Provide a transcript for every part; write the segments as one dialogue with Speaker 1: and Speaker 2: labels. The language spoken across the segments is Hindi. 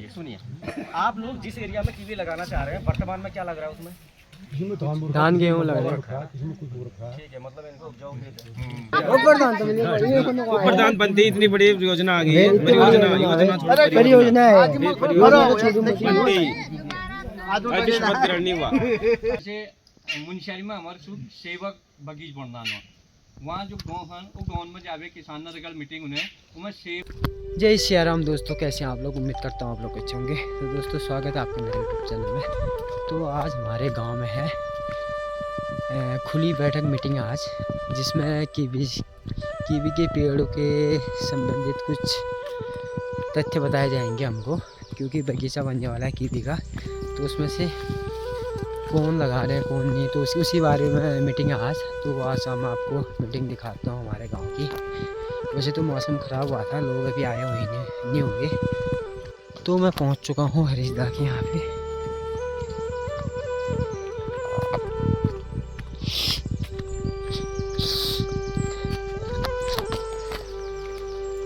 Speaker 1: सुनिए, आप लोग जिस एरिया में कीवी लगाना चाह रहे हैं वर्तमान में क्या लग रहा है उसमें?
Speaker 2: धान गेहूँ लग रहे हैं।
Speaker 1: ठीक है, मतलब इनको उपजाऊ
Speaker 3: प्रधान बनती इतनी बड़ी योजना आ गई है।
Speaker 2: परियोजना है।
Speaker 1: मुंशियारी में हमारे शुभ सेवक बगीच बनना वहाँ जो गाँव है वो गाँव में जावे किसान मीटिंग उन्हें उनमें सेब।
Speaker 2: जय श्री राम दोस्तों, कैसे हैं आप लोग? उम्मीद करता हूँ आप लोग अच्छे होंगे। तो दोस्तों स्वागत है आपका मेरे यूट्यूब चैनल में। तो आज हमारे गांव में है खुली बैठक मीटिंग आज, जिसमें कीवी के पेड़ों के संबंधित कुछ तथ्य बताए जाएंगे हमको, क्योंकि बगीचा बनने वाला है कीवी का। तो उसमें से कौन लगा रहे हैं कौन नहीं, तो उसी बारे में मीटिंग है आज। तो आज हम आपको मीटिंग दिखाता हूँ हमारे गाँव की। वैसे तो मौसम ख़राब हुआ था, लोग अभी आए हुए नहीं होंगे। तो मैं पहुंच चुका हूं हरीशदा के यहाँ पे।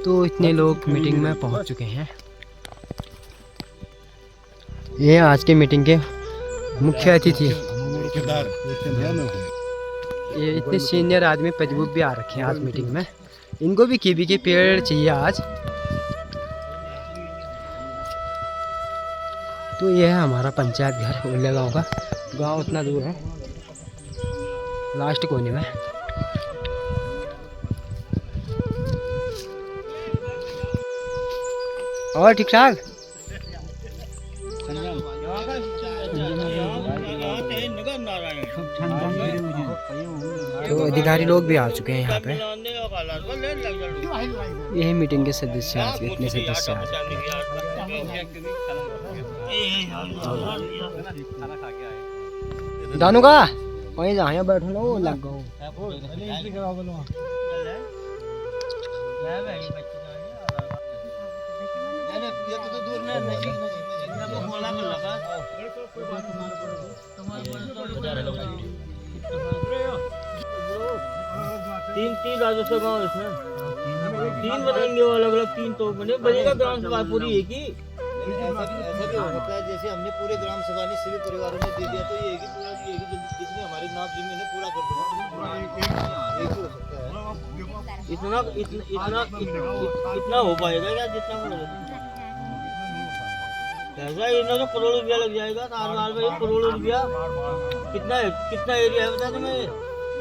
Speaker 2: तो इतने लोग मीटिंग में पहुंच चुके हैं। ये आज के मीटिंग के मुख्य अतिथि। ये इतने सीनियर आदमी प्रतिभूत भी आ रखे हैं आज मीटिंग में। इनको भी कीवी के पेड़ चाहिए आज। तो ये है हमारा पंचायत घर उल्ले गाँव का। गांव उतना दूर है, लास्ट कोने में। और ठीक ठाक। तो अधिकारी लोग भी आ चुके हैं यहाँ पे। यही मीटिंग के सदस्य आज के, इतने सदस्य आज। दानू का वहीं जहाँ यहाँ बैठो ना, वो लग गो।
Speaker 4: तीन राजस्व गाँव इसमें, तीन बताएंगे वो अलग अलग। तीन तो बनेगा ग्राम सभा पूरी एक ही। ऐसा भी हो सकता है जैसे हमने पूरे ग्राम सभा ने सभी परिवारों ने दे दिया, तो ये कि पूरा जिसमें हमारे नाम जमीन है पूरा कर दूंगा। एक ही हो सकता है। इतना हो पाएगा क्या? जितना ऐसा इन्होंने तो करोड़ रुपया लग जाएगा। करोड़ रुपया कितना एरिया है बता दो। मैं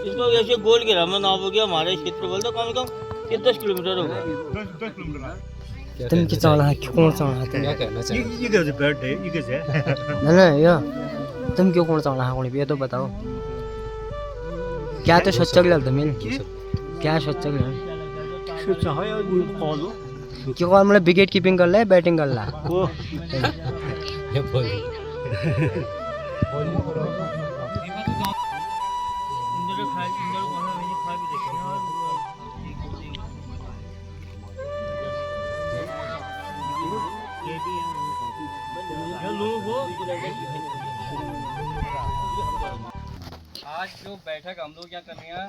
Speaker 4: इसको ऐसे गोल घेरा में नाप हो गया हमारे क्षेत्र बोल तो कम से कम 10 किलोमीटर होगा।
Speaker 2: तुम की चाहना है कौन चाहना है? तुम क्या कहना चाहिए? ये कैसे बैठ है? ये कैसे है? नहीं या तुम क्यों कौन चाहना है? कौन भी तो बताओ। क्या तो सोच चल जमीन क्या सोच चल सोचा है यार। वो फॉलो क्यों और मतलब विकेट कीपिंग कर ले, बैटिंग कर ला। वो ये बोल
Speaker 1: आज जो बैठक हम लोग यहाँ करनी है,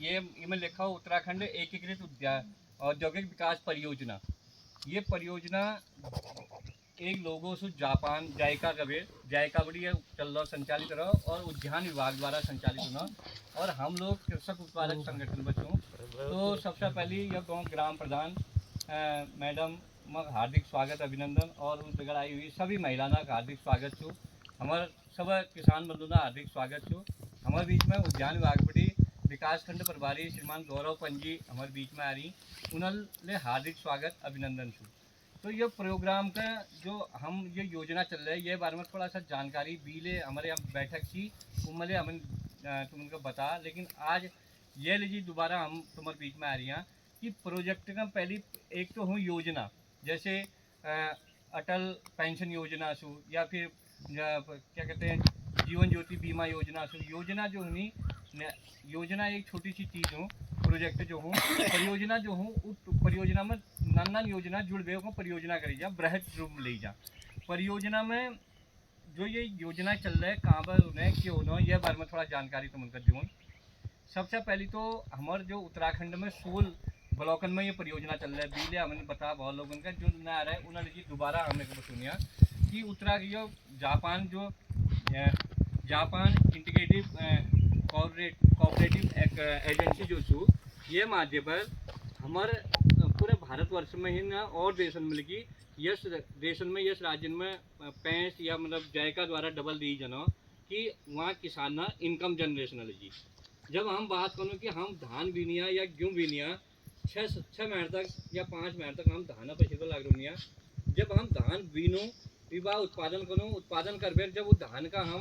Speaker 1: ये में लिखा हो उत्तराखंड एकीकृत उद्यान औद्योगिक विकास परियोजना। ये परियोजना एक लोगों से जापान जायका बड़ी चल रहा संचालित रहा और उद्यान विभाग द्वारा संचालित होना। और हम लोग कृषक उत्पादक संगठन बच्चों। तो सबसे पहले यह गाँव ग्राम प्रधान मैडम हार्दिक स्वागत अभिनंदन, और उन जगह आई हुई सभी महिला का हार्दिक स्वागत छो। हमारे सब किसान बंधु का हार्दिक स्वागत छो। हमारे बीच में उद्यान विभाग बड़ी विकास खंड प्रभारी श्रीमान गौरव पंजी हमारे बीच में आ रही, उन्होंने हार्दिक स्वागत अभिनंदन छो। तो ये प्रोग्राम का जो हम ये योजना चल रहा है, ये बारे में थोड़ा सा जानकारी बीले हमारे यहाँ बैठक थी उमले हम तुमको बता। लेकिन आज ये लीजिए दोबारा हम तुम्हारे बीच में आ रही हैं कि प्रोजेक्ट का पहली एक तो हूँ योजना, जैसे अटल पेंशन योजना सु या फिर क्या कहते हैं जीवन ज्योति बीमा योजना सु। योजना जो हुई योजना एक छोटी सी चीज़ हो, प्रोजेक्ट जो हो परियोजना जो हो परियोजना में नान योजना जुड़ गए को परियोजना करी जा बृहद रूप ले जा। परियोजना में जो ये योजना चल रहा है कहाँ पर उन्हें क्यों होना, यह बारे में थोड़ा जानकारी तुम उनका दूँ। सबसे पहले तो हमारे जो उत्तराखंड में 16 ब्लॉकन में ये परियोजना चल रहा है। बीले हमने बता बहुत लोगों का जो ना आ रहा है उन्होंने जी दोबारा हमने को सुनिया कि जापान इंटीग्रेटिव कोऑपरेटिव एजेंसी जो छू ये माध्यम पर हमारे पूरे भारतवर्ष में ही ना और देशन में लगी यस देशन में यस राज्य में पैंस या मतलब जायका द्वारा डबल दी जाना कि वहाँ किसान ना इनकम जनरेशन जी। जब हम बात करूँ कि हम धान बीनिया या गेहूँ बीनिया 6 महीने तक या 5 महीने तक हम धान पैसे को लाग रही। जब हम धान बीनो विवाह उत्पादन करूँ उत्पादन कर जब वो धान का हम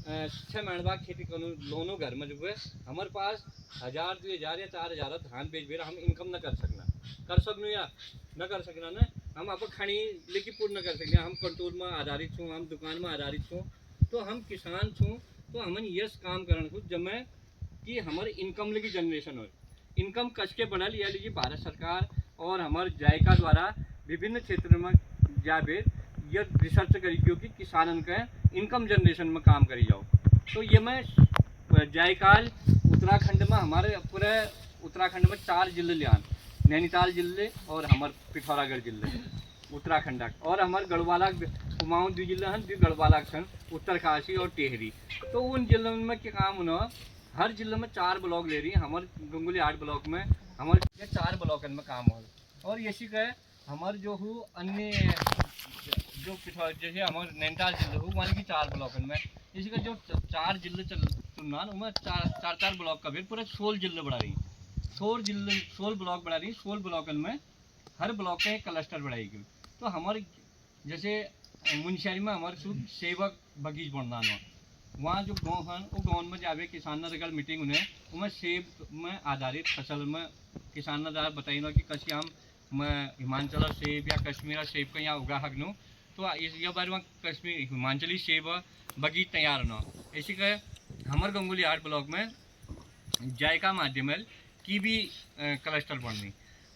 Speaker 1: 6 महीने बाद खेती करूँ लोनो घर में जो है हमारे पास 1000 2000 या 4000 धान बेच बेर हम इनकम न कर सकना या न कर सकना ना हम आप खानी लेकिन पूर्ण न कर सकते। हम कंट्रोल में आधारित छूँ हम दुकान में आधारित छूँ तो हम किसान छूँ तो हमन यस काम करन छूँ जब मैं कि हमारे इनकम लगी जनरेशन हो। इनकम कस के बनल या लीजिए भारत सरकार और हमारे जायका द्वारा विभिन्न क्षेत्रों में जाबे यह रिसर्च करी क्योंकि किसानन के इनकम जनरेशन में काम करी जाओ। तो ये मैं जायकाल उत्तराखंड में हमारे पूरे उत्तराखंड में 4 जिले लियान नैनीताल जिले और हमारे पिथौरागढ़ जिले उत्तराखंड और हमारे गढ़वाला कुमाऊं 2 जिले हैं 2 गढ़वाला सन उत्तरकाशी और टेहरी। तो उन जिलों में क्या काम होना हर जिले में 4 ब्लॉक ले रही है। हमारे गंगोली 8 ब्लॉक में हमारे ये 4 ब्लॉक में काम हो और इसी का हमारे जो हो अन्य जो जैसे हमारे नैनीताल जिले हो वहाँ की 4 ब्लॉक में इसी का जो 4 जिले चुना उनमें 4 ब्लॉक का भी पूरे 16 जिले बढ़ा रही 16 ब्लॉक बढ़ा रही 16 ब्लॉकन में हर ब्लॉक का एक क्लस्टर बढ़ाएगी। तो हमारे जैसे मुंशियारी में हमारे शुभ सेवक बगीच बनना वहाँ जो गाँव हैं वो गाँव में जावे किसान रगल मीटिंग उन्हें उनमें सेब में आधारित फसल में किसान द्वारा बताई कि कसी हम हिमाचल सेब या कश्मीर सेब का यहाँ उगा हकनू तो इस बार वहाँ कश्मीर हिमाचली सेब बगीच तैयार होना। इसी का हमारे गंगोली 8 ब्लॉक में जायका माध्यम की भी क्लस्टर बढ़नी।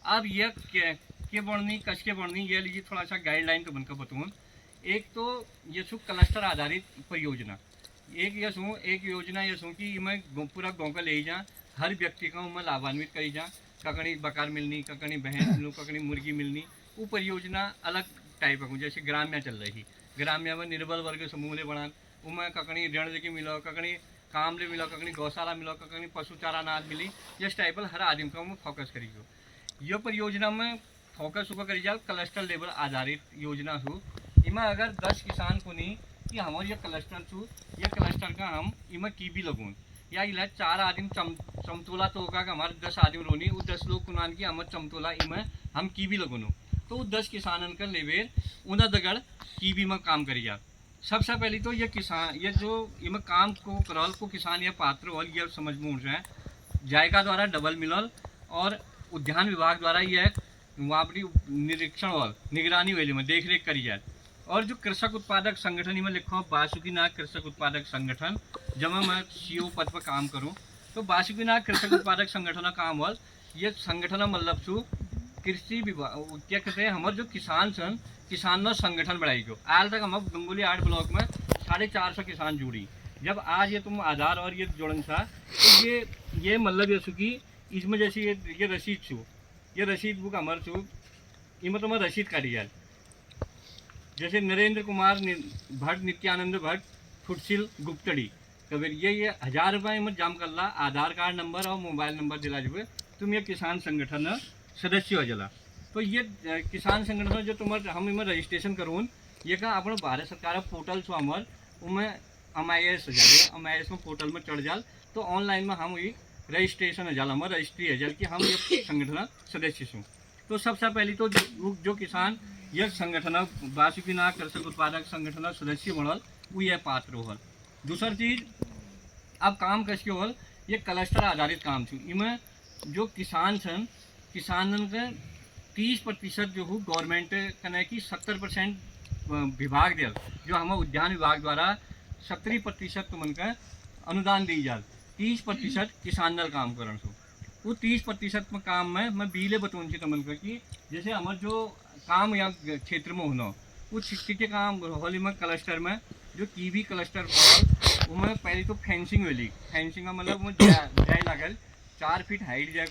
Speaker 1: अब यह के बढ़नी कस के बढ़नी ये लीजिए थोड़ा सा गाइडलाइन तो बनकर बताऊँ। एक तो ये सु क्लस्टर आधारित परियोजना एक योजना ये सू कि मैं पूरा गाँव का ले जा हर व्यक्ति का मैं लाभान्वित करी जा ककड़ी बकार मिलनी ककड़ी भैंस मिलूँ ककड़ी मुर्गी मिलनी वो परियोजना अलग टाइप का जैसे ग्राम्य चल रही ग्राम्य में निर्बल वर्ग समूह ले बढ़ा उनमें ककड़ी ऋण लेके मिलो ककड़ी काम ले मिलो ककड़ी गौशाला मिलो ककड़ी पशु चारा अनाज मिली इस टाइप हर आदमी का मैं फोकस करी जो यह परियोजना में फोकस होकर करी जाए क्लस्टर लेवल आधारित योजना हो। इमें अगर 10 किसान को नहीं कि हमारे ये क्लस्टर छू ये क्लस्टर का हम इमें की भी लगूँ या इला 4 आदमी चमतोला तो होगा कि हमारे 10 आदमी रोनी वो 10 लोग कुनान की हमारे चमतोला इमें हम की भी लगूँ तो वो 10 किसानन का लेवेल उन्हें दगड़ की भी में काम करी जा। सबसे पहले तो ये किसान ये जो इमें काम को करल को किसान ये पात्र और ये समझ में उठ है जायका द्वारा डबल मिलल और उद्यान विभाग द्वारा यह वहाँ पर निरीक्षण और निगरानी वेली में देख रेख करी जाए। और जो कृषक उत्पादक संगठन में लिखो बासुकीनाथ कृषक उत्पादक संगठन जब मैं सीओ पद पर काम करूँ तो बासुकीनाथ कृषक उत्पादक संगठन का काम हो ये संगठन मतलब छू कृषि विभाग क्या कहते हैं हमारे जो किसान सन किसानों संगठन बढ़ाई गयो आज तक हम गंगोली 8 ब्लॉक में 450 किसान जुड़ी। जब आज ये तुम आधार और ये जोड़न था तो ये मतलब ये की इसमें जैसे ये रसीद छू ये रसीद बुक हमारे छू इमें तुम्हें रसीद काटी जाए जैसे नरेंद्र कुमार भट्ट नित्यानंद भट्ट फुटसिल गुप्तड़ी कबीर ये 1000 रुपये में जाम कर ला आधार कार्ड नंबर और मोबाइल नंबर दिला जो तुम ये किसान संगठन सदस्य हो जला। तो ये किसान संगठन जो तुम्हारे हम इमें रजिस्ट्रेशन करूँ ये का अपना भारत सरकार पोर्टल छो हमार उमें MIS हो जाए MIS में पोर्टल में चढ़ जाल तो ऑनलाइन में हम ये रजिस्ट्रेशन हो जाल हमारा रजिस्ट्री है जल कि हम ये संगठन सदस्य छूँ। तो सबसे पहले तो जो किसान यह संगठन बासुकीनाथ कृषक उत्पादक संगठन सदस्य बनल वो यह पात्र होल। दूसरी चीज़ अब काम कैसे होल ये क्लस्टर आधारित काम छू इमें जो किसान छन किसानन के 30% जो हो गवर्नमेंट कने की 70% विभाग दिया जो हमें उद्यान विभाग द्वारा 70% तुमन का अनुदान दी जाए 30% किसान दल काम करन सो वो 30% में काम में मैं बीले बतौन तुमन का कि जैसे हमारे जो काम या क्षेत्र में होना वो के काम होली में क्लस्टर में जो कीवी क्लस्टर उमें पहले तो फेंसिंग वाली फेंसिंग का मतलब वो जाय लागल 4 फीट हाइट जाए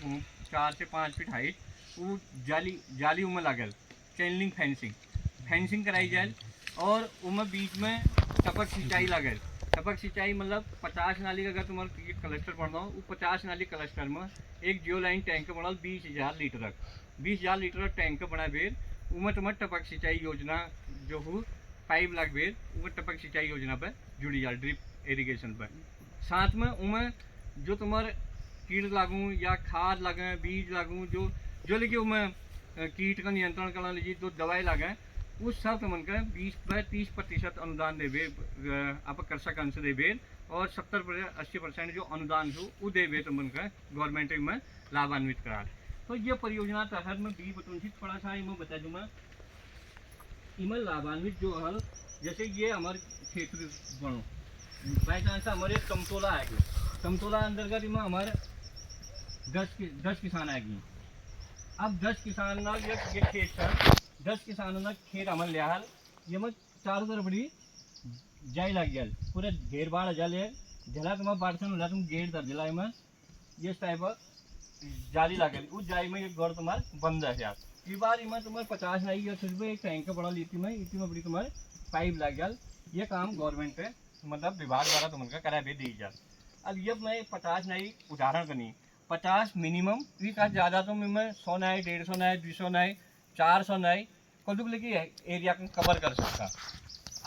Speaker 1: 4 से 5 फीट हाइट वो जाली उमें लागल चेन लिंक फेंसिंग कराई जाए और उमें बीच में टपक सिंचाई लागल। टपक सिंचाई मतलब 50 नाली का अगर तुम्हारा ये क्लस्टर बढ़ना हो वो 50 नाली क्लस्टर में एक जियो लाइन टैंक बनल 20,000 लीटर 20,000 लीटर टैंक बना बेर उमें तुम्हारे टपक सिंचाई योजना जो हो 5 लाख बेर उमें टपक सिंचाई योजना पर जुड़ी जाए ड्रिप इरिगेशन पर। साथ में उमें जो तुम्हारे कीट लागू या खाद लगे बीज लागू जो लेकिन उमें कीट का नियंत्रण करने लीजिए जो दवाई लगे उस सब मन का 20-30% अनुदान देवे आप कृषक अंश देवे और 70-80% जो अनुदान हो वो देवे तो मन का गवर्नमेंट में लाभान्वित करा। तो ये परियोजना तहत में भी बतौन थोड़ा सा इमें बता दूँ मैं इमें लाभान्वित जो हल जैसे ये हमारे क्षेत्र बनो बाई चांस हमारे समतोला आएगी समतोला अंतर्गत इमें हमारे 10 किसान आएगी। अब 10 किसान ना ये खेत सर 10 किसानों ने खेत अमल लिया हाल ये मत चारों तरफ बड़ी जाई लग गया पूरे घेर बाढ़ जले जला तुम बाढ़ तुम गेट दर दिला में ये टाइप जाली लगे उस जाली में एक घर तुम्हारे बंद है यार ये बार इमें तुम्हारे 50 नहीं है सिर्फ एक टैंक बड़ा इतनी में बड़ी तुम्हारे पाइप लग गया ये काम गवर्नमेंट पे मतलब विभाग द्वारा तुमका करा भी दी जाए। अब ये मैं 50 नहीं उदाहरण करनी 50 मिनिमम ये का ज़्यादा तो मैं 100 नहीं 150 नहीं 200 नहीं 400 नाई कदुक लेके एरिया को कवर कर सकता।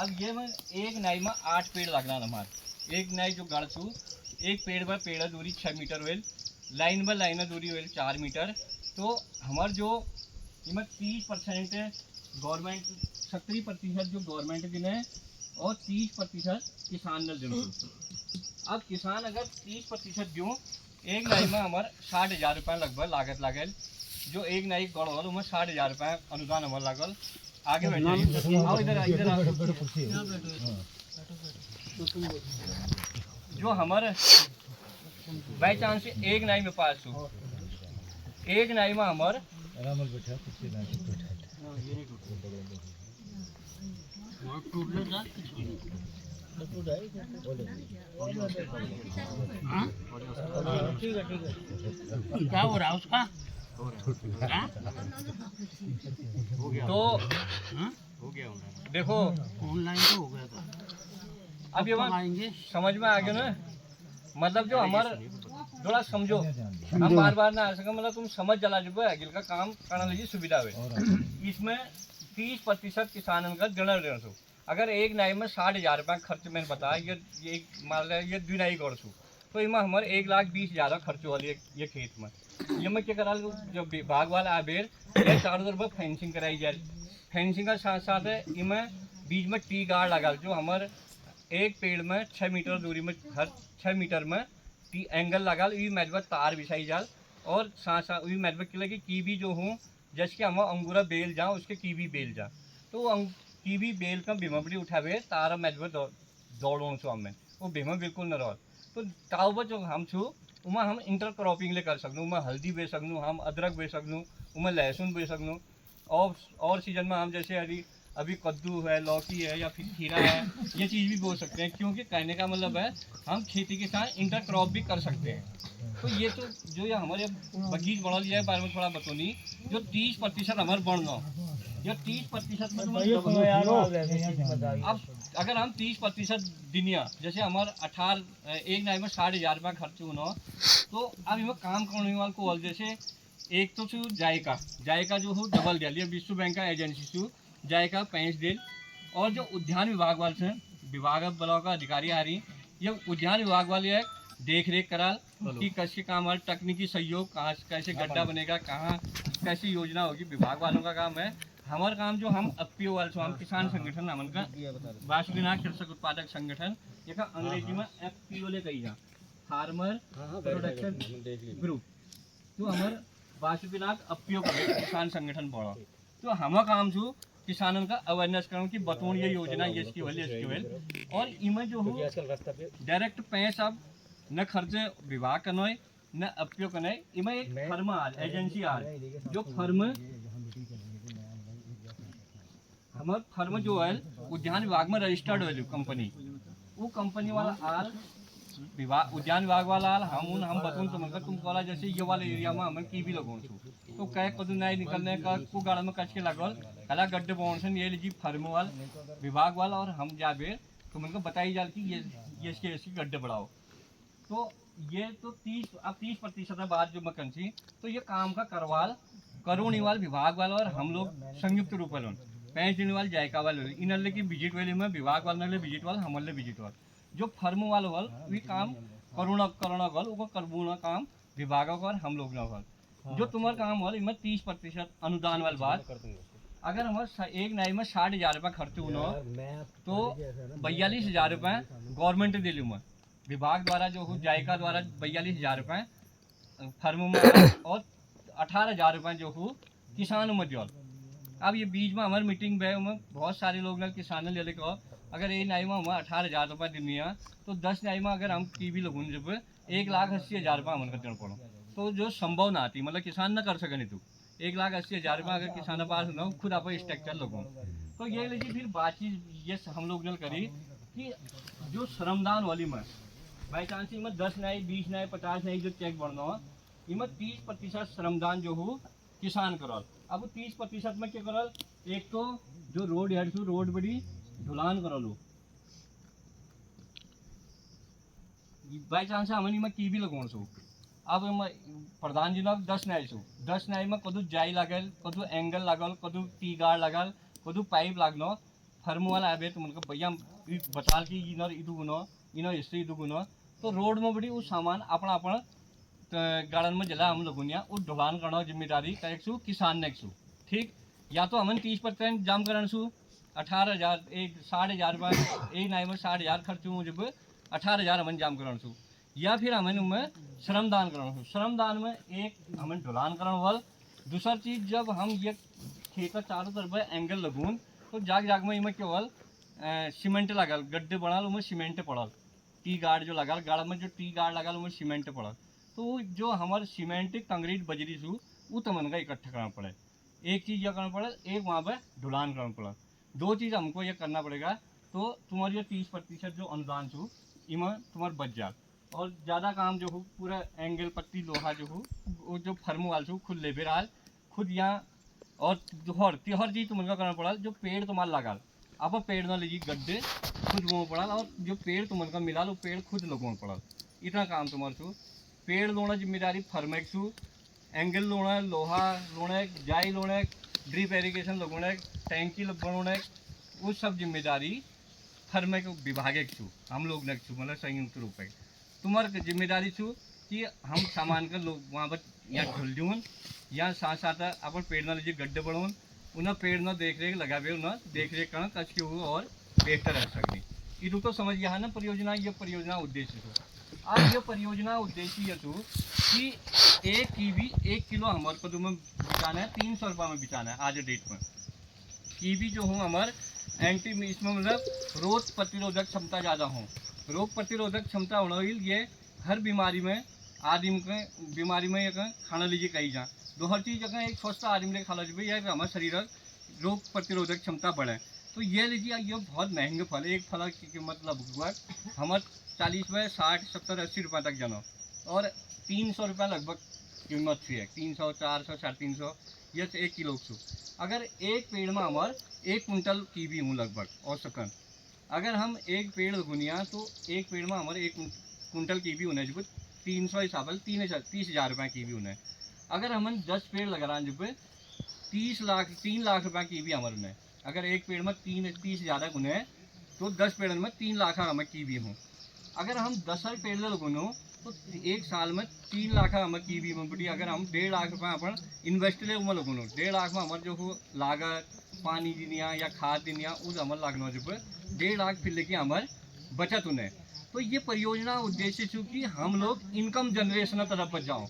Speaker 1: अब ये में एक नाई में 8 पेड़ लगना हमारे एक नाई जो गढ़ छू एक पेड़ पर पेड़ दूरी 6 मीटर वेल लाइन पर लाइन दूरी वेल 4 मीटर तो हमारे जो इमें 30% गवर्नमेंट 70% जो गवर्नमेंट दिन और 30% किसान ने दिन। अब किसान अगर 30% दूँ एक नाई में हमारे 60,000 रुपये लगभग लागत लागल जो एक नाई गढ़ हो उसमें 60,000 रुपये अनुदान हमारे लागल आगे बैठे आओ इधर जो हमारे बाई चांस एक नाई में पास हो एक नाई में हमारे
Speaker 4: क्या हो रहा है उसका
Speaker 1: तो
Speaker 4: हो गया
Speaker 1: देखो
Speaker 4: ऑनलाइन तो हो गया था
Speaker 1: अब ये बात समझ में आ गया ना मतलब जो हमारा थोड़ा समझो हम बार बार ना आ सके मतलब तुम समझ चला चुके आगे का काम करने लीजिए सुविधा हुए इसमें 30% किसानों का देना देना अगर एक नाई में 60,000 रुपये खर्च मैंने बताया ये मान लिया ये 2 नाई गढ़ तो इमें हमारे 1,20,000 खर्च वाली ये खेत में ये मैं क्या करा जो विभाग वाला आबेर ये चारों तरफ फेंसिंग कराई जाए फेंसिंग का साथ साथ इमें बीच में टी गार्ड लगा जो हमारे एक पेड़ में 6 मीटर दूरी में हर 6 मीटर में टी एंगल लगा ये मैजबा तार बिछाई जाल और साथ साथ ये मैजबा के लगे की भी जो हूँ जैसे हम अंगूरा बेल जाऊँ उसके की भी बेल जा तो की भी बेल का बिमबड़ी उठावे तारा मैजबा दौड़ों छो हमें वो बिम बिल्कुल न रहो तो ताव जो हम छू उमें हम इंटर क्रॉपिंग ले कर सकूँ उमें हल्दी बे सकूँ हम अदरक बे सकूँ उमें लहसुन बे सकूँ और सीजन में हम जैसे अभी कद्दू है लौकी है या फिर खीरा है ये चीज़ भी बो सकते हैं क्योंकि कहने का मतलब है हम खेती के साथ इंटर क्रॉप भी कर सकते हैं। तो ये तो जो ये हमारे बगीच बढ़ा लिया है बारे में थोड़ा बतौनी जो 30% हमारे बढ़ना ये 30% में अब अगर हम 30% दिनिया जैसे हमारे 18 एक नाई में 60,000 रुपये खर्च होना तो अब इमें काम करने वाले को जैसे एक तो छू जायका जो हो डबल दिया लिया विश्व बैंक का एजेंसी छू जायका 5 दिन और जो उद्यान विभाग वाले से विभाग ब्लॉक का अधिकारी आ रही ये उद्यान विभाग वाले देख रेख करा कि कैसे काम है तकनीकी सहयोग कहाँ कैसे गड्ढा बनेगा कहाँ कैसी योजना होगी विभाग वालों का काम है। हमारा काम जो हम एफपीओ वाले हम किसान संगठन हमन का वासुकीनाथ कृषक उत्पादक संगठन ये का अंग्रेजी में एफपीओ ले कही जा फार्मर प्रोडक्शन ग्रुप तो हमारे वासुकीनाथ एफपीओ किसान संगठन पड़ा तो हमारा काम जो किसानों का अवेयरनेस करूँ कि बतौन ये योजना ये इसकी वजह इसकी वजह और इमें जो हो डायरेक्ट पैसा न खर्चे विभाग करना है न एफपीओ करना है इमें एक फर्म एजेंसी आ जो फर्म हमारे फर्म जो है उद्यान विभाग में रजिस्टर्ड वैल्यू कंपनी वो कंपनी वाला आल विभाग उद्यान विभाग वाला आल हम बताऊँ तो मतलब तुम कहला जैसे ये वाले एरिया में हमें की भी लगों छू तो कह कदू नहीं निकलने का को गाड़ा में कच के लगल कला गड्ढे पहुँचन ये लीजिए फर्म वाल विभाग वाला और हम जाबे तो उनको बताई जाल कि ये इसके गड्ढे बढ़ाओ। तो ये तो 30% बात जो मकन थी तो ये काम का करवाल करोनी वाल विभाग वाला और हम लोग संयुक्त रूप में 5 दिन वाल जायका वाले इन की विजिट वाले में विभाग वाले विजिट वाल हमारे विजिट वाल जो फर्म वाले वाल वे काम करुणा वाल वो करबूना काम विभाग और हम लोग ना वाल जो तुम्हारा काम वाल इनमें 30% अनुदान वाली बात अगर हमारे एक नाई में 60,000 रुपये खर्च हुआ तो 42,000 रुपये गवर्नमेंट दे लूँ मैं विभाग द्वारा जो हो जायका द्वारा 42,000 रुपये फर्म में और 18,000 रुपये जो हो किसानों में दिया। अब ये बीच में हमारी मीटिंग में बहुत सारे लोग ना किसान ले लेकर अगर ये नाई में हमें 18,000 रुपये देनी है तो 10 नाई में अगर हम की भी लगूँ जब 1,80,000 रुपये हमें देना पड़ो तो जो संभव ना आती मतलब किसान न कर सके नहीं तू 1,80,000 रुपये अगर किसान पास ना खुद आप स्ट्रक्चर लगूँ तो ये लीजिए फिर बातचीत ये हम लोग ने करी कि जो श्रमदान वाली में बाई चांस इनमें 10 नाई 20 नाई 50 नाई जो चेक बढ़ना हो इनमें 30% श्रमदान जो हो किसान करल। अब 30% में क्या करल एक तो जो रोड हेड सु रोड बड़ी ढुलान करल बाई चांस हमन इनमें की भी लगोन सु अब प्रधान जी लोग 10 नाई सु 10 नाई में कदू जाई लागल कदू एंगल लागल कदू टी गार्ड लागल कदू पाइप लागनो फर्म वाला आबे तो उनको भैया बताल की इनर इदु गुनो इनर हिस्से इदु गुनो तो रोड में बड़ी वो सामान अपना अपना गार्डन में जला हम लोगों ने वो ढुलान करना जिम्मेदारी का एक किसान ने ठीक या तो हमन 30% जाम करन सु 18,000 एक 60,000 रुपये एक नाई में 60,000 खर्च हूँ जब 18,000 हमन जाम करन सु या फिर हमन उनमें श्रमदान करना श्रमदान में एक हमन ढुलान करना वाल दूसरा चीज़ जब हम ये खेत चारों तरफ एंगल लगून तो जाग जाग में इनमें केवल सीमेंट लगल गड्ढे बनल उनमें सीमेंट पड़ल टी गार्ड जो लगल गाड़ में जो टी गार्ड लगल उनमें सीमेंट पड़ल तो जो हमारे सीमेंट कंक्रीट बजरी सु वो तो मन का इकट्ठा करना पड़े एक चीज़ यह करना पड़े एक वहाँ पर ढुलान करना पड़ा दो चीज़ हमको ये करना पड़ेगा तो तुम्हारी जो 30% जो अनुदान छू इमें तुम्हारा बच जा और ज़्यादा काम जो हो पूरा एंगल पट्टी लोहा जो हो वो जो फर्म वाल छू खुद ले बेराल खुद यहाँ और हर चीज़ तुमको करना पड़ा जो पेड़ तुम्हारा लगा अब पेड़ ना लीजिए गड्ढे खुद वो पड़ा और जो पेड़ तुमको मिला वो पेड़ खुद लगवाना पड़ा इतना काम तुम्हारे छू पेड़ लोना जिम्मेदारी फर्मेक छू एंगल लोना लोहा लोना जाई लोना ड्रिप एरिगेशन लगवाना टैंकी लगवाना वो सब जिम्मेदारी फर्मेक विभाग छू हम लोग ने छू मतलब संयुक्त रूप में तुम्हारे जिम्मेदारी छू कि हम सामान का लोग वहाँ पर यहाँ ढुल जून यहाँ साथ साथ अपन पेड़ ना लीजिए गड्ढे बढ़ोन उन्हें पेड़ ना देख रेख लगावे उन्हें देख रेख करना कच के हुए और बेहतर रह सकती ये तो समझ गया है ना परियोजना ये परियोजना उद्देश्य तो अब ये परियोजना उद्देश्य ये तो कि एक किलो हमारे को में बिकाना है 300 रुपये में बिकाना है आज डेट में कीवी जो हूँ हमारे एंटी इसमें मतलब रोग प्रतिरोधक क्षमता ज़्यादा हो रोग प्रतिरोधक क्षमता होना ये हर बीमारी में आदमी के बीमारी में एक खाना लीजिए कहीं जा दो हर चीज़ अगर एक स्वस्थ आदमी ने खाना लीजिए या हमारे शरीर रोग प्रतिरोधक क्षमता बढ़े तो ये लीजिए ये बहुत महंगे फल एक फल की कीमत लगभग हमारे 40 में 60 70 80 रुपये तक जाना और 300 रुपये लगभग कीमत थी है 300 400 350 ये 1 किलो सु अगर एक पेड़ में हमारे 1 कुंटल कीवी हूँ लगभग औसतन अगर हम एक पेड़ गुनिया तो एक पेड़ में हमारे 1 कुंटल कीवी होने जो 300 हिसाब से 30,000 रुपये कीवी होने अगर हम 10 पेड़ लगा रहे हैं जो 3 लाख रुपये कीवी हमारे उन्हें अगर एक पेड़ में 30,000 गुने तो 10 पेड़ में 3 लाख हमें कीवी हूँ अगर हम 10 पेड़ लगुनो तो एक साल में 3 लाख हमें कीवी में पड़ी अगर हम 1.5 लाख रुपये अपन इन्वेस्ट ले उमें लगुनो 1.5 लाख में हमारे जो हो लागत पानी दिनिया या खाद दिनिया उस हमारे लागना जो 1.5 लाख फिर लेके हमारे बचत उन्हें तो ये परियोजना उद्देश्य चूँकि हम लोग इनकम जनरेशन तरफ बच जाओ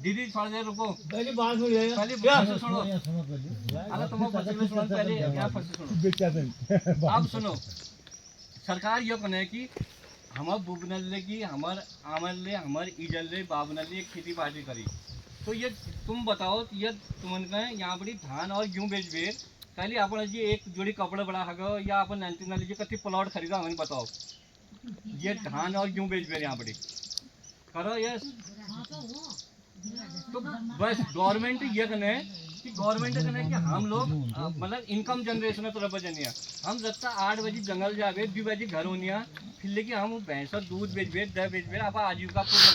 Speaker 1: दीदी थोड़ा देर रुको
Speaker 4: पहले बात हो जाएगा
Speaker 1: पहले फंसे सुनो अगर तुम फंसे सुनो पहले क्या फंसे सुनो अब सुनो सरकार ये कहने कि हम बुबनल्ले की हमार आमल्ले हमार इजल्ले बाबनल्ले खेती बाड़ी करी तो ये तुम बताओ ये तुमन का यहाँ बड़ी धान और गेहूँ बेच खाली आपण जी एक जोड़ी कपड़े बड़ा हगो या अपन एंटीना लीजिए कति प्लॉट खरीदा हमें बताओ ये धान और क्यों बेच यहाँ पड़ी करो ये तो बस गवर्नमेंट ये कने कि गवर्नमेंट कने कि हम लोग मतलब इनकम जनरेशन तरफ जनिया हम रत्ता 8 बजे जंगल जावे 2 बजे घर होनिया फिर लेके हम भैंस दूध बेच बेच दह बेच बेच आप आजीविका पूर्ण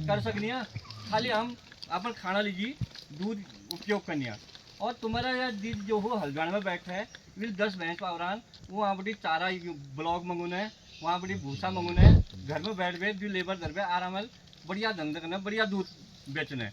Speaker 1: कर सकनिया खाली हम अपन खाना लीजिए दूध उपयोग करनिया और तुम्हारा यार दीद जो हो हल्द्वानी में बैठा है विल 10 भैंस पावरान वो वहाँ बड़ी चारा ब्लॉक मंगूना है वहाँ बड़ी भूसा मंगूना है घर में बैठ बैठ जो लेबर दर पे आराम बढ़िया धंधा करना बढ़िया दूध बेचना है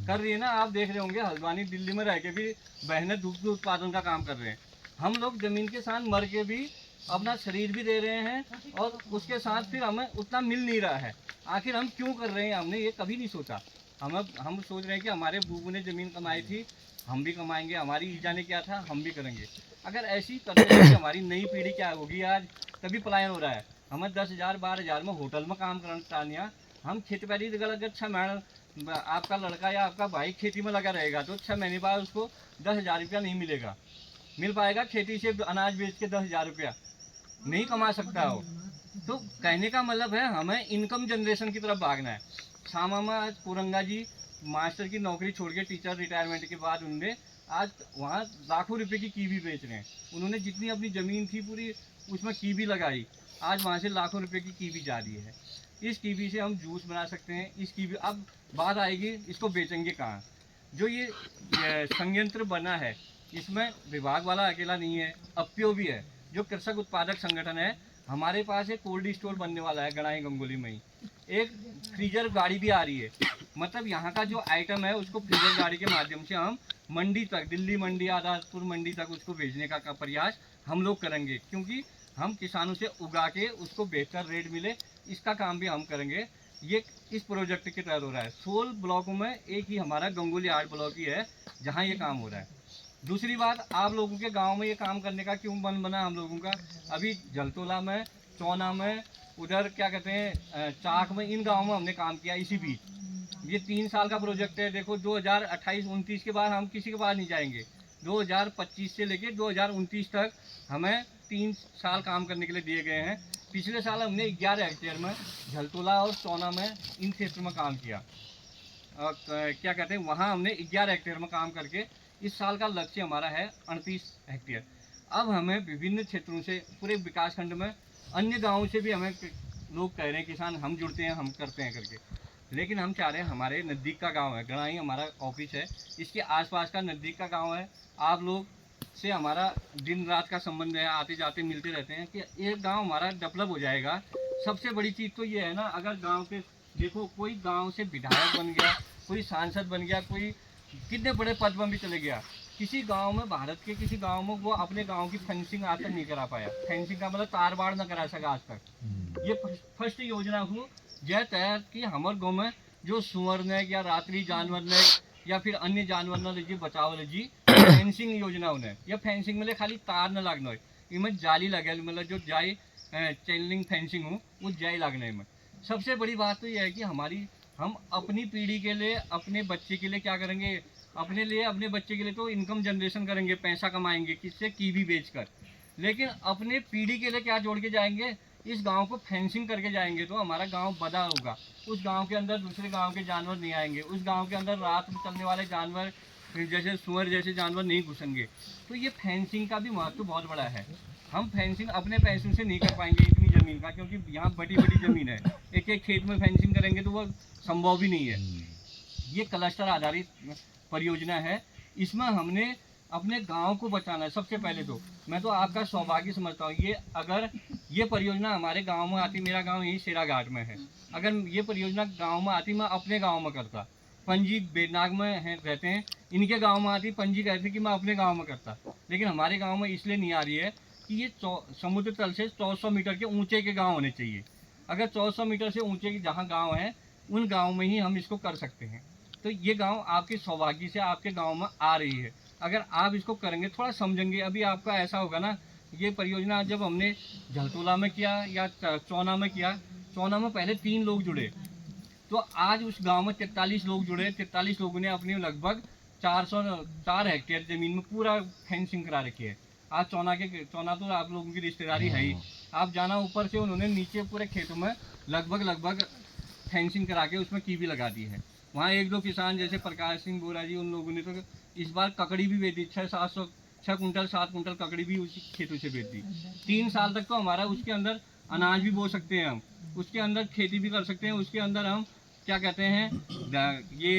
Speaker 1: कर रही है ना। आप देख रहे होंगे हल्द्वानी दिल्ली में रह के भी बहनें दूध उत्पादन का काम कर रहे हैं। हम लोग जमीन के साथ मर के भी अपना शरीर भी दे रहे हैं और उसके साथ फिर हमें उतना मिल नहीं रहा है। आखिर हम क्यों कर रहे हैं हमने ये कभी नहीं सोचा। हम सोच रहे हैं कि हमारे बूबू ने ज़मीन कमाई थी हम भी कमाएंगे, हमारी ईजा ने क्या था हम भी करेंगे। अगर ऐसी करते हैं हमारी नई पीढ़ी क्या होगी आज तभी पलायन हो रहा है। हमें 10,000 12,000 में होटल में काम करना चाहनिया हम खेती बाड़ी अगर 6 महीने आपका लड़का या आपका भाई खेती में लगा रहेगा तो 6 महीने बाद उसको 10,000 रुपया नहीं मिलेगा। मिल पाएगा खेती से अनाज बेच के 10,000 रुपया नहीं कमा सकता हो। तो कहने का मतलब है हमें इनकम जनरेशन की तरफ भागना है। शामा में आज पुरंगा जी मास्टर की नौकरी छोड़ के टीचर रिटायरमेंट के बाद उन्होंने आज वहाँ लाखों रुपए की कीवी बेच रहे हैं। उन्होंने जितनी अपनी ज़मीन थी पूरी उसमें कीवी लगाई, आज वहाँ से लाखों रुपए की कीवी जा रही है। इस कीवी से हम जूस बना सकते हैं। इस कीवी अब बात आएगी इसको बेचेंगे कहाँ। जो ये संयंत्र बना है इसमें विभाग वाला अकेला नहीं है, अप्यो भी है जो कृषक उत्पादक संगठन है। हमारे पास एक कोल्ड स्टोर बनने वाला है गणाई गंगोली में ही, एक फ्रीजर गाड़ी भी आ रही है। मतलब यहाँ का जो आइटम है उसको फ्रीजर गाड़ी के माध्यम से हम मंडी तक, दिल्ली मंडी आजादपुर मंडी तक उसको भेजने का प्रयास हम लोग करेंगे, क्योंकि हम किसानों से उगा के उसको बेहतर रेट मिले इसका काम भी हम करेंगे। ये इस प्रोजेक्ट के तहत हो रहा है। 16 ब्लॉकों में एक ही हमारा गंगोली 8 ब्लॉक ही है जहाँ ये काम हो रहा है। दूसरी बात, आप लोगों के गांव में ये काम करने का क्यों मन बना हम लोगों का। अभी जलतोला में, चौना में, उधर क्या कहते हैं चाक में, इन गाँव में हमने काम किया इसी बीच। ये 3 साल का प्रोजेक्ट है। देखो 2028-29 के बाद हम किसी के पास नहीं जाएंगे। 2025 से लेकर 2029 तक हमें 3 साल काम करने के लिए दिए गए हैं। पिछले साल हमने 11 हेक्टेयर में झलतोला और चौना में इन क्षेत्र में काम किया। क्या कहते हैं वहाँ हमने 11 हेक्टेयर में काम करके इस साल का लक्ष्य हमारा है 38 हेक्टेयर। अब हमें विभिन्न क्षेत्रों से पूरे विकास खंड में अन्य गाँवों से भी हमें लोग कह रहे हैं किसान हम जुड़ते हैं हम करते हैं करके, लेकिन हम चाह रहे हैं हमारे नज़दीक का गांव है गणाई हमारा ऑफिस है, इसके आसपास का नज़दीक का गांव है। आप लोग से हमारा दिन रात का संबंध है, आते जाते मिलते रहते हैं कि एक गांव हमारा डेवलप हो जाएगा। सबसे बड़ी चीज़ तो ये है ना, अगर गांव के देखो कोई गांव से विधायक बन गया, कोई सांसद बन गया, कोई कितने बड़े पद में भी चले गया, किसी गांव में भारत के किसी गांव में वो अपने गांव की फेंसिंग आज तक नहीं करा पाया। फेंसिंग का मतलब तार बाड़ न करा सका आज तक। ये फर्स्ट योजना हो यह तय कि हमारे गाँव में जो सुअर ने या रात्रि जानवर ने या फिर अन्य जानवर न लीजिए बचाव लीजिए फेंसिंग योजना उन्हें या फेंसिंग में खाली तार न लागना हो, इनमें जाली लगे मतलब जो जाई चैनलिंग फेंसिंग हो वो जाई लागने में। सबसे बड़ी बात तो यह है कि हम अपनी पीढ़ी के लिए अपने बच्चे के लिए क्या करेंगे, अपने लिए अपने बच्चे के लिए तो इनकम जनरेशन करेंगे, पैसा कमाएंगे किससे, कीवी बेचकर, लेकिन अपने पीढ़ी के लिए क्या जोड़ के जाएंगे, इस गांव को फेंसिंग करके जाएंगे तो हमारा गांव बड़ा होगा। उस गांव के अंदर दूसरे गांव के जानवर नहीं आएंगे, उस गांव के अंदर रात में चलने वाले जानवर जैसे सुअर जैसे जानवर नहीं घुसेंगे। तो ये फेंसिंग का भी महत्व बहुत बड़ा है। हम फेंसिंग अपने पैसों से नहीं कर पाएंगे इतनी ज़मीन का, क्योंकि यहाँ बड़ी बड़ी ज़मीन है, एक एक खेत में फेंसिंग करेंगे तो वो संभव भी नहीं है। ये क्लस्टर आधारित परियोजना है, इसमें हमने अपने गांव को बचाना है। सबसे पहले तो मैं तो आपका सौभाग्य समझता हूँ, ये अगर ये परियोजना हमारे गांव में आती, मेरा गांव यही शेराघाट में है, अगर ये परियोजना गांव में आती मैं अपने गांव में करता। पंजी बेनाग में रहते हैं, इनके गांव में आती, पंजी कहती कि मैं अपने गांव में करता, लेकिन हमारे गांव में इसलिए नहीं आ रही है कि ये समुद्र तल से 1400 मीटर के ऊंचे के गाँव होने चाहिए। अगर 1400 मीटर से ऊँचे के जहाँ गाँव हैं उन गाँव में ही हम इसको कर सकते हैं। तो ये गाँव आपके सौभाग्य से आपके गाँव में आ रही है। अगर आप इसको करेंगे, थोड़ा समझेंगे, अभी आपका ऐसा होगा ना, ये परियोजना जब हमने झलतोला में किया या चौना में किया, चौना में पहले 3 लोग जुड़े, तो आज उस गांव में 43 लोग जुड़े। 43 लोगों ने अपनी लगभग 4 हेक्टेयर ज़मीन में पूरा फेंसिंग करा रखी है। आज चौना तो आप लोगों की रिश्तेदारी है ही। आप जाना ऊपर से उन्होंने नीचे पूरे खेतों में लगभग फेंसिंग करा के उसमें कीवी लगा दी है। वहाँ 1-2 किसान जैसे प्रकाश सिंह बोरा जी, उन लोगों ने तो इस बार ककड़ी भी बेच दी, 6 कुंटल 7 कुंटल ककड़ी भी उसी खेतों से बेच दी। 3 साल तक तो हमारा उसके अंदर अनाज भी बो सकते हैं हम, उसके अंदर खेती भी कर सकते हैं, उसके अंदर हम क्या कहते हैं ये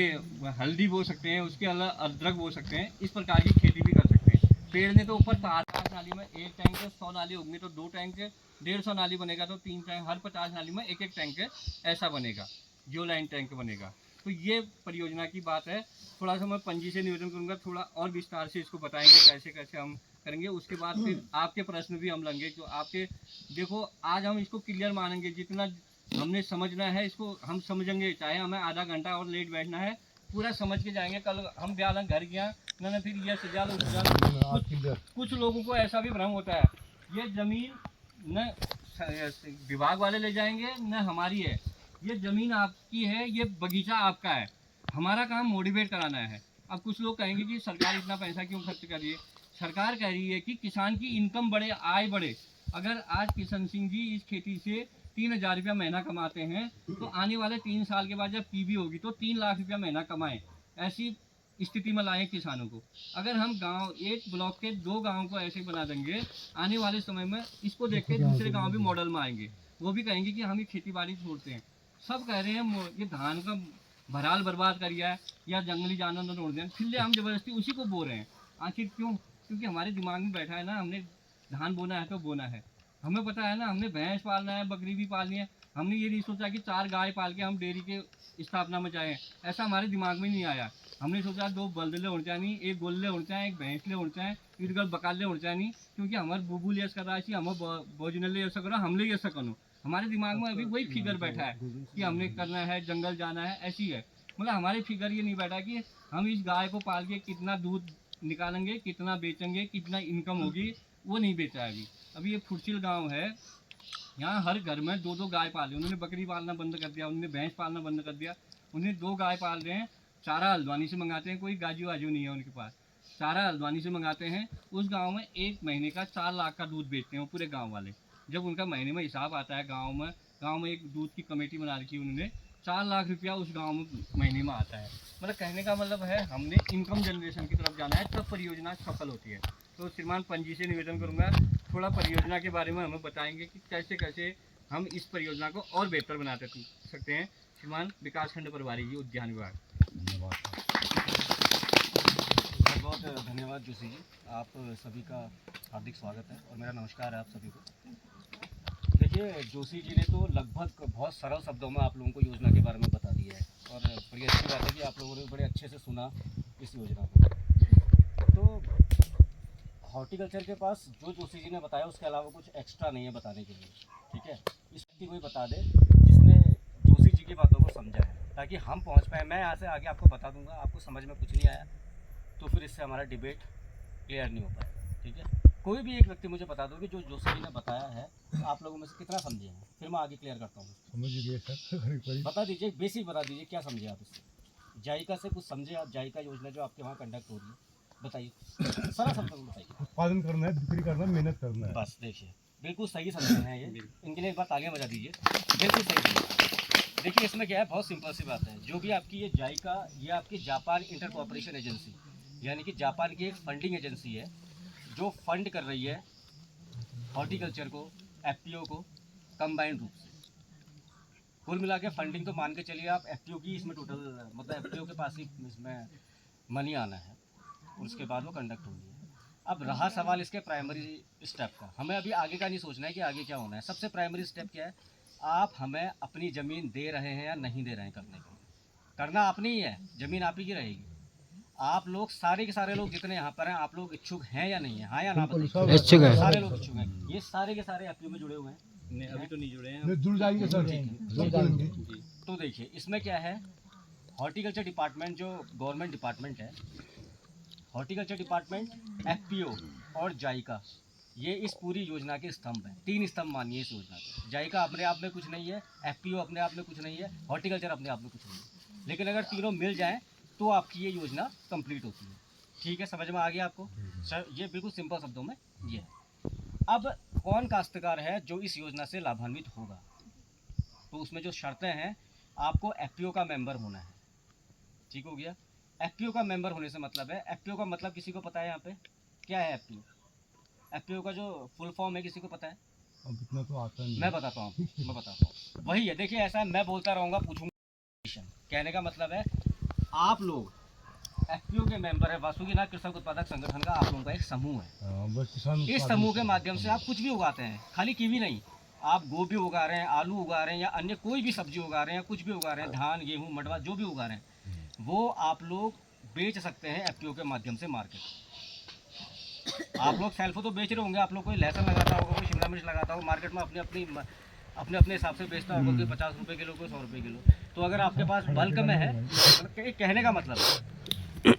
Speaker 1: हल्दी बो सकते हैं, उसके अंदर अदरक बो सकते हैं, इस प्रकार की खेती भी कर सकते हैं। पेड़ ने तो ऊपर 50 नाली में 1 टैंक है, 100 नाली होंगी तो 2 टैंक है, 150 नाली बनेगा तो 3 टैंक, हर 50 नाली में 1-1 टैंक है, ऐसा बनेगा, जियो लाइन टैंक बनेगा। तो ये परियोजना की बात है। थोड़ा सा मैं पंजी से निवेदन करूंगा, थोड़ा और विस्तार से इसको बताएंगे कैसे कैसे हम करेंगे। उसके बाद फिर आपके प्रश्न भी हम लेंगे, जो आपके देखो आज हम इसको क्लियर मानेंगे, जितना हमने समझना है इसको हम समझेंगे, चाहे हमें आधा घंटा और लेट बैठना है, पूरा समझ के जाएंगे। कल हम ब्यालन घर गया ना फिर ये सजाल कुछ लोगों को ऐसा भी भ्रम होता है, ये ज़मीन न विभाग वाले ले जाएंगे न हमारी है, ये ज़मीन आपकी है, ये बगीचा आपका है, हमारा काम मोटिवेट कराना है। अब कुछ लोग कहेंगे कि सरकार इतना पैसा क्यों खर्च कर रही है। सरकार कह रही है कि किसान की इनकम बढ़े, आय बढ़े। अगर आज किशन सिंह जी इस खेती से 3,000 रुपया महीना कमाते हैं तो आने वाले 3 साल के बाद जब पीबी होगी तो 3 लाख रुपया महीना कमाएं, ऐसी स्थिति में लाएं किसानों को। अगर हम गांव एक ब्लॉक के 2 गांव को ऐसे बना देंगे, आने वाले समय में इसको देख के दूसरे गांव भी मॉडल में आएंगे, वो भी कहेंगे कि हम ये खेती बाड़ी छोड़ते हैं। सब कह रहे हैं ये धान का भराल बर्बाद करिया है या जंगली जानवर तोड़ दें, फिर हम जबरदस्ती उसी को बो रहे हैं। आखिर क्यों? क्योंकि हमारे दिमाग में बैठा है ना, हमने धान बोना है तो बोना है। हमें पता है ना, हमने भैंस पालना है, बकरी भी पालनी है। हमने ये नहीं सोचा कि 4 गाय पाल के हम डेयरी के स्थापना में जाएँ, ऐसा हमारे दिमाग में नहीं आया। हमने सोचा 2 बल्दले होने चाहिए, 1 गोल्ले होने चाहिए, 1 भैंसले होने चाहिए, इधर बकाले होने चाहिए, क्योंकि हमारे बुबू ले कर रहा है, हमें भोजन ले ऐसा करो, हमले ऐसा करो। हमारे दिमाग में अभी वही फिगर बैठा है कि हमने करना है, जंगल जाना है, ऐसी है। मतलब हमारे फिगर ये नहीं बैठा कि हम इस गाय को पाल के कितना दूध निकालेंगे, कितना बेचेंगे, कितना इनकम होगी, वो नहीं बेचा है अभी ये फुरसिल गांव है, यहाँ हर घर में 2-2 गाय पाले। उन्होंने बकरी पालना बंद कर दिया, उन्होंने भैंस पालना बंद कर दिया, उन्हें 2 गाय पाल रहे हैं। चारा हल्द्वानी से मंगाते हैं, कोई गाजू वाजू नहीं है उनके पास, चारा हल्द्वानी से मंगाते हैं। उस गाँव में 1 महीने का 4 लाख का दूध बेचते हैं पूरे गाँव वाले। जब उनका महीने में हिसाब आता है, गांव में एक दूध की कमेटी बना रखी है उन्होंने, 4 लाख रुपया उस गांव में महीने में आता है। मतलब कहने का मतलब है हमने इनकम जनरेशन की तरफ जाना है, तब परियोजना सफल होती है। तो श्रीमान पंजी से निवेदन करूंगा, थोड़ा परियोजना के बारे में हमें बताएंगे कि कैसे कैसे हम इस परियोजना को और बेहतर बना सकते हैं। श्रीमान विकासखंड प्रभारी जी, उद्यान विभाग।
Speaker 5: बहुत बहुत धन्यवाद जोशी जी, आप सभी का हार्दिक स्वागत है और मेरा नमस्कार है आप सभी को। देखिए, जोशी जी ने तो लगभग बहुत सरल शब्दों में आप लोगों को योजना के बारे में बता दिया है और बड़ी अच्छी बात है कि आप लोगों ने बड़े अच्छे से सुना इस योजना को। तो हॉर्टिकल्चर के पास जो जोशी जी ने बताया उसके अलावा कुछ एक्स्ट्रा नहीं है बताने के लिए, ठीक है। इस व्यक्ति को ही बता दे जिसने जोशी जी की बातों को समझा है, ताकि हम पहुँच पाए। मैं यहाँ से आगे आपको बता दूँगा, आपको समझ में कुछ नहीं आया तो फिर इससे हमारा डिबेट क्लियर नहीं हो पाएगा, ठीक है। कोई भी एक व्यक्ति मुझे बता दो कि जो जोशी जी ने बताया है आप लोगों में से कितना समझे हैं, फिर मैं आगे क्लियर करता हूँ।
Speaker 6: समझिए सर,
Speaker 5: बता दीजिए, बेसिक बता दीजिए क्या समझे आप इससे। जायका से कुछ समझे आप? जायका योजना जो आपके वहाँ कंडक्ट हो रही है, बताइए सारा शब्द में बताइए।
Speaker 6: उत्पादन करना है, बिक्री करना है, मेहनत करना है।
Speaker 5: बस देखिए, बिल्कुल सही समझ हैं ये, इनके लिए एक बार तालियां बजा दीजिए, बिल्कुल सही। देखिए इसमें क्या है, बहुत सिंपल सी बात है। जो भी आपकी ये जायका, ये आपकी जापान इंटर कोऑपरेशन एजेंसी, यानी कि जापान की एक फंडिंग एजेंसी है जो फंड कर रही है हॉर्टिकल्चर को, एफपीओ को कंबाइंड रूप से। कुल मिला के फंडिंग तो मान के चलिए आप एफपीओ की इसमें टोटल, मतलब एफपीओ के पास ही इसमें मनी आना है, उसके बाद वो कंडक्ट होगी। अब रहा सवाल इसके प्राइमरी स्टेप का, हमें अभी आगे का नहीं सोचना है कि आगे क्या होना है। सबसे प्राइमरी स्टेप क्या है, आप हमें अपनी ज़मीन दे रहे हैं या नहीं दे रहे हैं करने के लिए। करना आपने ही है, ज़मीन आप ही की रहेगी। आप लोग सारे के सारे लोग जितने यहाँ पर हैं, आप लोग इच्छुक हैं या नहीं है? हाँ या ना बताइए।
Speaker 2: इच्छुक है।
Speaker 5: सारे लोग इच्छुक हैं। ये सारे के सारे एफपीओ में जुड़े हुए हैं?
Speaker 1: नहीं, अभी तो नहीं जुड़े हैं।
Speaker 6: जुड़ जाएंगे सर, जुड़ जाएंगे।
Speaker 5: तो देखिए इसमें क्या है, हॉर्टिकल्चर डिपार्टमेंट जो गवर्नमेंट डिपार्टमेंट है, हॉर्टिकल्चर डिपार्टमेंट, एफपीओ और जायका, ये इस पूरी योजना के स्तंभ हैं। 3 स्तंभ मानिए इस योजना के। जायका अपने आप में कुछ नहीं है, एफपीओ अपने आप में कुछ नहीं है, हॉर्टिकल्चर अपने आप में कुछ नहीं है। लेकिन अगर तीनों मिल जाएं तो आपकी ये योजना कंप्लीट होती है। ठीक है, समझ में आ गया आपको सर? ये बिल्कुल सिंपल शब्दों में ये है। अब कौन काश्तकार है जो इस योजना से लाभान्वित होगा? तो उसमें जो शर्तें हैं, आपको एफपीओ का मेंबर होना है। ठीक हो गया? एफपीओ का मेंबर होने से मतलब है, एफपीओ का मतलब किसी को पता है यहाँ पे क्या है? एफपीओ, एफपीओ का जो फुल फॉर्म है किसी को पता है?
Speaker 6: अब इतना तो आता नहीं।
Speaker 5: मैं बताता हूँ आपको, मैं बताता हूँ। वही है, देखिए ऐसा है, मैं बोलता रहूँगा, पूछूंगा। कहने का मतलब है आप लोग एफपीओ के मेंबर है, वासुकीनाथ कृषक उत्पादक संगठन का आप लोगों का एक समूह है।
Speaker 6: हाँ, बस किसान
Speaker 5: इस समूह के माध्यम से आप कुछ भी उगाते हैं, खाली कीवी नहीं, आप गोभी उगा रहे हैं, आलू उगा रहे हैं, या अन्य कोई भी सब्जी उगा रहे हैं, कुछ भी उगा रहे हैं, धान गेहूँ मडवा जो भी उगा रहे हैं, वो आप लोग बेच सकते हैं एफपीओ के माध्यम से मार्केट। आप लोग सेल्फ तो बेच रहे होंगे, आप लोग कोई लहसुन लगाता होगा, कोई शिमला मिर्च लगाता होगा, मार्केट में अपने हिसाब से बेचता होगा, कोई 50 रुपये किलो, कोई 100 रुपये किलो। तो अगर आपके पास बल्क में है, कहने का मतलब है,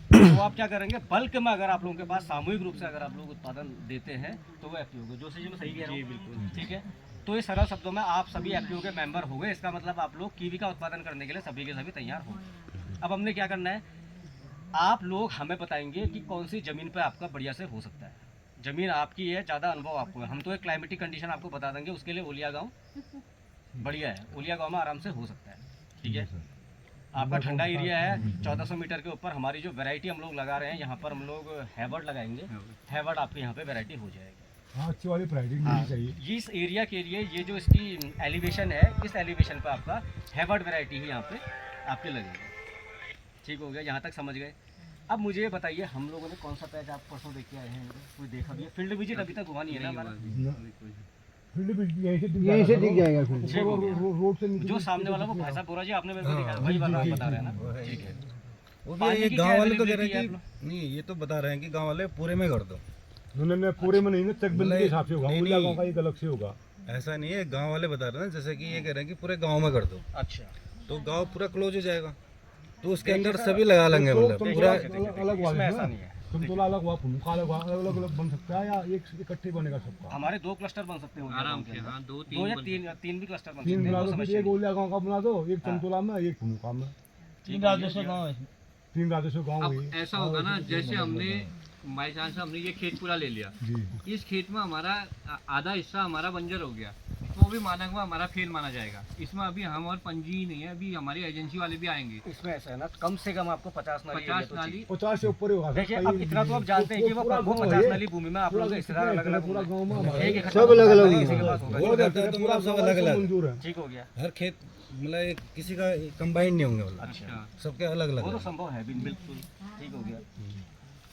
Speaker 5: तो आप क्या करेंगे, बल्क में अगर आप लोगों के पास सामूहिक रूप से अगर आप लोग उत्पादन देते हैं तो वो एफपीओ जो चीज़ में सही कह रहा हूँ? बिल्कुल ठीक है। तो ये सरल शब्दों में आप सभी एफपीओ के मेंबर हो गए, इसका मतलब आप लोग कीवी का उत्पादन करने के लिए सभी के सभी तैयार हो गए। अब हमने क्या करना है, आप लोग हमें बताएंगे कि कौन सी ज़मीन पर आपका बढ़िया से हो सकता है। ज़मीन आपकी है, ज़्यादा अनुभव आपको है, हम तो एक क्लाइमेटिक कंडीशन आपको बता देंगे। उसके लिए ओलिया गाँव बढ़िया है, ओलिया गाँव में आराम से हो सकता है। ठीक है, आपका ठंडा एरिया है, 1400 मीटर के ऊपर हमारी जो वैरायटी हम लोग लगा रहे हैं, यहाँ पर हम लोग हैवर्ड लगाएंगे, हैवर्ड आपके यहाँ पे वैरायटी हो जाएगी।
Speaker 6: हाँ, अच्छी वाली वैरायटी
Speaker 5: हाँ,
Speaker 6: मिलनी चाहिए।
Speaker 5: इस एरिया के लिए ये जो इसकी एलिवेशन है, इस एलिवेशन पे आपका हैवर्ड वैरायटी ही यहाँ पे आपके लगेगी। ठीक हो गया, यहाँ तक समझ गए? अब मुझे ये बताइए, हम लोगों ने कौन सा पैच आप परसों देख के आए हैं? कोई देखा भी है? फील्ड विजिट अभी तक हुआ नहीं है ना हमारा?
Speaker 6: यहीं
Speaker 2: से दिख जाएगा फिर।
Speaker 5: ठीक हो गया।
Speaker 6: रोड से नीचे
Speaker 5: जो सामने वाला वो भाई साहब बोरा जी आपने मेरे को दिखाया, वही बता रहे हैं ना? ठीक है।
Speaker 7: वो भी
Speaker 5: पानी
Speaker 7: ये
Speaker 5: की
Speaker 7: गांव
Speaker 5: क्या
Speaker 7: वाले तो कह
Speaker 5: availability
Speaker 7: रहे
Speaker 5: है
Speaker 7: हैं
Speaker 5: आप
Speaker 7: कि नहीं, ये तो बता रहे हैं कि गांव वाले पूरे में कर दो।
Speaker 6: नहीं पूरे में नहीं ना, चकबंदी के हिसाब से होगा,
Speaker 7: नहीं,
Speaker 6: उल्ला
Speaker 7: नहीं।
Speaker 6: गाँव का एक अलग से होगा।
Speaker 7: ऐसा नहीं है, गांव वाले बता रहे हैं, जैसे कि ये कह रहे हैं कि पूरे गांव में कर दो,
Speaker 5: अच्छा,
Speaker 7: तो गांव पूरा क्लोज हो जाएगा, तो उसके अंदर सभी लगा लेंगे, मतलब
Speaker 6: तुम
Speaker 7: पूरा।
Speaker 6: अलग
Speaker 5: इसमें
Speaker 6: वाले
Speaker 5: ऐसा नहीं है।
Speaker 6: तुम तो अलग हुआ, फुनका अलग हुआ, अलग अलग बन सकता है या एक इकट्ठे बनेगा सबका?
Speaker 5: हमारे 2 क्लस्टर बन सकते हैं
Speaker 1: आराम से, हाँ, 2
Speaker 5: 2 या 3 भी क्लस्टर बन सकते
Speaker 6: तीन
Speaker 5: हैं,
Speaker 6: मिला
Speaker 5: कोई
Speaker 6: दो,
Speaker 5: समस्या
Speaker 6: फिर एक
Speaker 5: नहीं।
Speaker 6: ओलिया गाँव का बना दो, एक
Speaker 5: हाँ।
Speaker 6: चंतोला में, एक फुनका में,
Speaker 5: ठीक है, ये-
Speaker 6: तीन राजेश्वर गाँव
Speaker 1: अब
Speaker 6: हुई।
Speaker 1: ऐसा होगा ना, जैसे हमने बाई चांस हमने ये खेत पूरा ले लिया,
Speaker 6: जी
Speaker 1: इस खेत में हमारा आधा हिस्सा हमारा बंजर हो गया, तो वो भी माना हुआ हमारा फेल माना जाएगा। इसमें अभी हम और पंजी ही नहीं है, अभी हमारी एजेंसी वाले भी आएंगे।
Speaker 5: इसमें ऐसा है ना, कम से कम आपको 50 नाली एरिया
Speaker 1: 50
Speaker 5: तो
Speaker 1: नाली
Speaker 5: चाहिए।
Speaker 6: 50 से ऊपर ही होगा।
Speaker 5: देखिए, अब इतना तो आप जानते हैं कि वो
Speaker 6: पूरा गाँव
Speaker 5: 50
Speaker 6: है।
Speaker 5: नाली भूमि में आप लोगों के हिस्सेदार अलग अलग
Speaker 6: पूरा
Speaker 5: होंगे।
Speaker 6: गाँव में हमारा
Speaker 5: एक इकट्ठा
Speaker 2: सब अलग अलग
Speaker 5: किसी के पास होगा।
Speaker 7: हो जाता है तो मतलब सब अलग अलग,
Speaker 6: मंजूर है।
Speaker 5: ठीक हो गया।
Speaker 7: हर खेत मतलब किसी का कंबाइंड नहीं होंगे, मतलब
Speaker 5: अच्छा,
Speaker 7: सबके अलग अलग
Speaker 5: वो तो संभव है बिल्कुल। ठीक हो गया।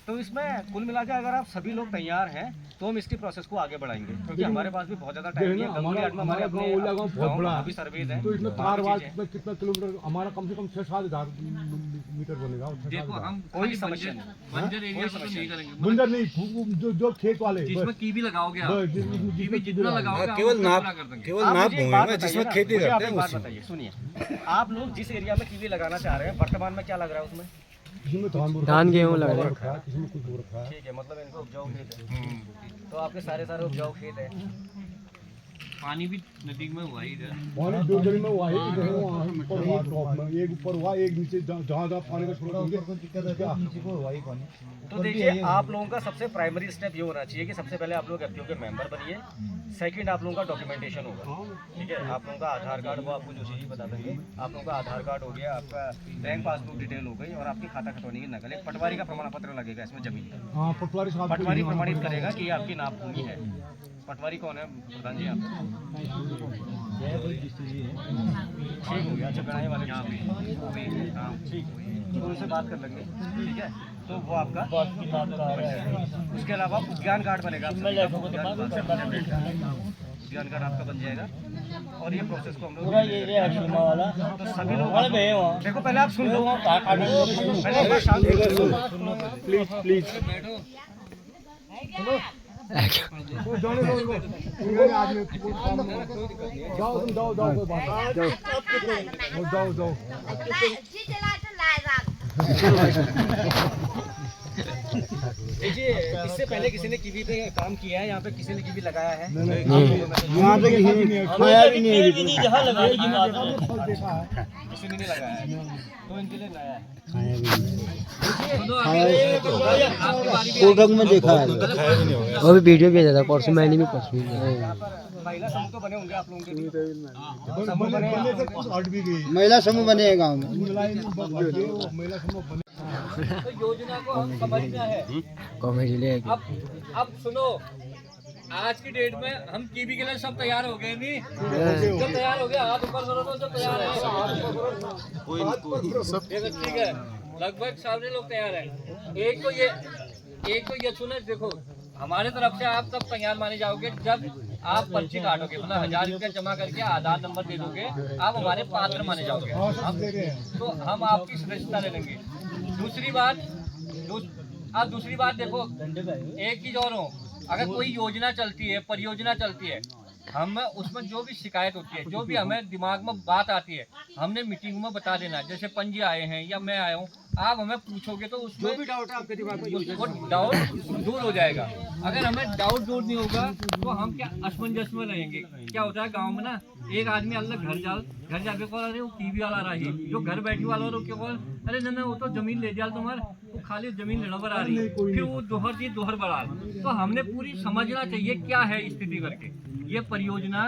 Speaker 5: तो इसमें कुल मिला के अगर आप सभी लोग तैयार हैं तो हम इसकी प्रोसेस को आगे बढ़ाएंगे, क्योंकि हमारे पास भी बहुत ज़्यादा टाइम नहीं है। गंगोली हाट में हमारे
Speaker 6: हमारा
Speaker 5: अपने
Speaker 6: गाँव ओलिया गाँव बहुत बड़ा है।
Speaker 5: अभी सर्विस है,
Speaker 6: तो इसमें
Speaker 5: बाकी
Speaker 6: तार वार
Speaker 5: चीज़ें हैं।
Speaker 6: कितना किलोमीटर हमारा कम से कम 6-7 हज़ार मीटर बनेगा।
Speaker 1: देखो हम
Speaker 5: कोई
Speaker 1: खाली
Speaker 5: समस्या
Speaker 1: बंजर
Speaker 5: नहीं।
Speaker 1: बंजर एरिया को तो
Speaker 5: समस्या
Speaker 1: नहीं करेंगे,
Speaker 6: बुंदर नहीं, जो खेत वाले
Speaker 1: जिसमें कीवी लगाओगे आप,
Speaker 6: बस,
Speaker 1: कीवी जितना लगाओगे आप
Speaker 7: केवल
Speaker 1: उतना
Speaker 7: नाप,
Speaker 1: पूरा कर देंगे।
Speaker 7: केवल
Speaker 5: आप
Speaker 7: नाप
Speaker 5: मुझे एक
Speaker 7: भूमि
Speaker 5: बात
Speaker 7: में
Speaker 5: बताइए
Speaker 7: जिसमें
Speaker 5: ना,
Speaker 7: खेती
Speaker 5: मुझे आप
Speaker 7: करते
Speaker 5: एक
Speaker 7: हैं
Speaker 5: बात
Speaker 7: उसमें।
Speaker 5: बताइए, सुनिए, आप लोग जिस एरिया में कीवी लगाना चाह रहे हैं वर्तमान में क्या लग रहा है उसमें?
Speaker 6: इसमें
Speaker 2: धान गेहूं लगा रहे हैं।
Speaker 6: रखा है, इसमें कुछ हो रखा है।
Speaker 5: ठीक है, मतलब इनको उपजाऊ खेत है, तो आपके सारे उपजाऊ खेत है।
Speaker 1: पानी भी नदी में हुआ ही इधर।
Speaker 6: पानी दो जगह में हुआ है, इधर वहाँ ऊपर हुआ टॉप में, एक ऊपर हुआ एक नीचे, जहाँ जहाँ पानी का छोड़ा
Speaker 5: तो देखिए, आप लोगों का सबसे प्राइमरी स्टेप ये होना चाहिए कि सबसे पहले आप लोग एफपीओ के मेंबर बनिए। सेकंड, आप लोगों का डॉक्यूमेंटेशन होगा। ठीक है, आप लोगों का आधार कार्ड, वो आपको जो चीज़ बता देंगे। आप लोगों का आधार कार्ड हो गया, आपका बैंक पासबुक डिटेल हो गई, और आपकी खाता खतौनी की नकल, एक पटवारी का प्रमाण पत्र लगेगा इसमें जमीन का।
Speaker 6: हाँ, पटवारी साहब को
Speaker 5: पटवारी
Speaker 6: भी-
Speaker 5: प्रमाणित करेगा कि ये आपकी नाप भूमि है। पटवारी कौन है प्रधान जी? आप ठीक हो गया। अच्छा, गणाई वाले यहाँ पे हाँ, ठीक है, तो उनसे बात कर लेंगे। ठीक है, तो वो आपका उसके अलावा उद्यान कार्ड बनेगा, उद्यान कार्ड आपका बन जाएगा। और ये प्रोसेस को हम लोग तो सभी लोग देखो, पहले आप सुन लो, पहले एक बार शांत हो जाओ।
Speaker 6: प्लीज
Speaker 1: बैठो,
Speaker 6: तो जाने दो उनको। इन्होंने आदमी को काम में- जाओ तुम, जाओ जाओ, कोई बात नहीं। जाओ जाओ।
Speaker 5: देखिए, इससे पहले किसी ने कीवी पे काम किया है? यहाँ पे किसी ने कीवी लगाया है?
Speaker 6: यहाँ पे किसी ने खाया भी नहीं है।
Speaker 4: जहाँ लगाने की बात है।
Speaker 6: फल देखा है।
Speaker 5: किसी ने नहीं लगाया है, तो इनके लिए नया है।
Speaker 4: कोटक में देखा है
Speaker 2: वो भी वीडियो भेजा था परसों, मैंने भी परसों
Speaker 5: महिला समूह तो बने होंगे आप लोगों के भी।
Speaker 4: महिला समूह बने हैं गाँव में।
Speaker 1: तो योजना को हम समझना है।
Speaker 2: कॉमेडी ले
Speaker 1: अब सुनो, आज की डेट में हम टीवी के लिए सब तैयार हो गए नहीं? जो तैयार हो गया हाथ ऊपर करो तो जो तैयार है ठीक है, लगभग सारे लोग तैयार हैं। एक तो ये सुनो, देखो हमारे तरफ से आप तब तैयार माने जाओगे जब आप पर्ची काटोगे, मतलब 1000 रुपया जमा करके आधार नंबर दे दोगे, आप हमारे पात्र माने जाओगे। तो हम आपकी सदस्यता ले लेंगे। दूसरी बात देखो, एक चीज और हो, अगर कोई योजना चलती है, परियोजना चलती है, हम उसमें जो भी शिकायत होती है, जो भी हमें दिमाग में बात आती है, हमने मीटिंग में बता देना। जैसे पंजी आए हैं या मैं आया हूँ, आप हमें पूछोगे तो उसमें जो भी डाउट है आपके दिमाग में, वो डाउट दूर हो जाएगा। अगर हमें डाउट दूर नहीं होगा तो हम क्या असमंजस में रहेंगे। क्या होता है गाँव में ना, एक आदमी अल्लाह घर जाके कॉल, अरे वो टीवी वाला रही, जो घर बैठी वाला और क्या कॉल, अरे ना वो तो जमीन ले जाल तुम्हारे, वो खाली जमीन लेना पर आ रही है, फिर वो दोहर बढ़ा। तो हमने पूरी समझना चाहिए क्या है स्थिति करके। ये परियोजना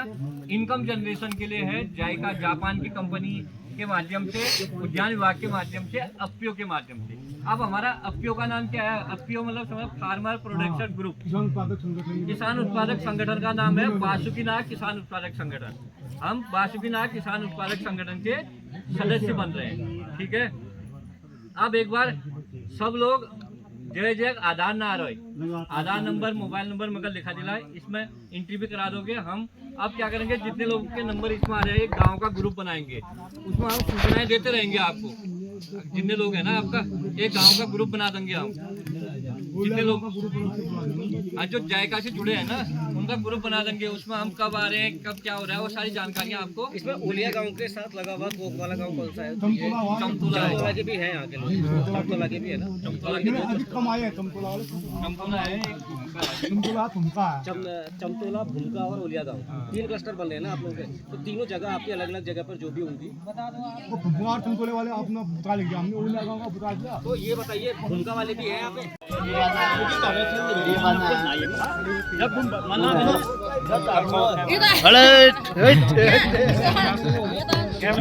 Speaker 1: इनकम जनरेशन के लिए है, जायका जापान की कंपनी के माध्यम से, उद्यान विभाग के माध्यम से, अपियो के माध्यम से। अब हमारा अपियो का नाम क्या है? अपियो मतलब समझ फार्मर प्रोडक्शन ग्रुप, किसान उत्पादक संगठन का नाम है बासुकीनाथ किसान उत्पादक संगठन। हम बासुकीनाथ किसान उत्पादक संगठन के सदस्य बन रहे हैं, ठीक है। अब एक बार सब लोग जय आधार ना आ रहा है, आधार नंबर, मोबाइल नंबर मगर लिखा दिला है, इसमें एंट्री भी करा दोगे। हम अब क्या करेंगे, जितने लोगों के नंबर इसमें आ रहे हैं, एक गांव का ग्रुप बनाएंगे, उसमें हम सूचनाएं देते रहेंगे आपको। जितने लोग हैं ना, आपका एक गांव का ग्रुप बना देंगे हम। जितने लोग आज जो जायका से जुड़े हैं ना, उनका ग्रुप बना देंगे। उसमें हम कब आ रहे हैं, कब क्या हो रहा है, वो सारी जानकारियाँ आपको।
Speaker 5: इसमें ओलिया गांव के साथ लगा हुआ कोक वाला गांव कौन सा है?
Speaker 1: चमतोला
Speaker 5: के भी हैं यहाँ के लोग, चमतोला के भी है ना,
Speaker 1: चमतोला के
Speaker 6: कम आए चमतोला वाले,
Speaker 1: चमतोला है,
Speaker 6: चमतोला तुमका है।
Speaker 5: चमतोला, भूलका और ओलिया गांव, 3 क्लस्टर बन रहे हैं ना आप लोगों के। तो तीनों जगह आपकी अलग अलग जगह पर जो भी होंगी,
Speaker 6: वो भुगवार चमतोले वाले आपने बता लिया, हमने उल्ला गाँव का बता दिया।
Speaker 5: तो ये बताइए भूलका वाले भी हैं यहाँ पे?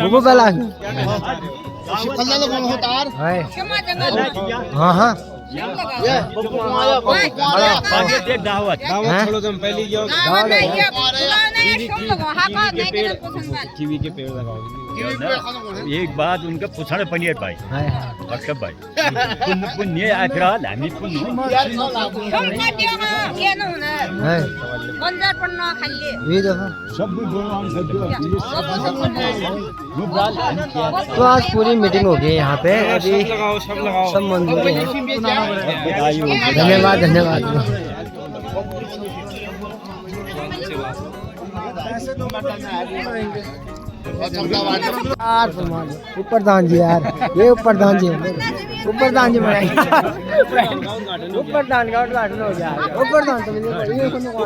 Speaker 2: वो बला हाँ हाँ
Speaker 3: दावत छोड़ो, तुम पहले कीवी के पेड़ लगाओ।
Speaker 8: एक बात उनका पुछाड़ पनि पाइ अक्क भाइ पुण्य आखिराल हामी पुण्य
Speaker 2: तो आज पूरी मीटिंग हो गई यहाँ पे, अभी सब मंजूर है। धन्यवाद धन्यवाद। ऊपर दान जी यार, ये ऊपर दान जी बनाएंगे। ऊपर दान का उद्घाटन हो गया। ऊपर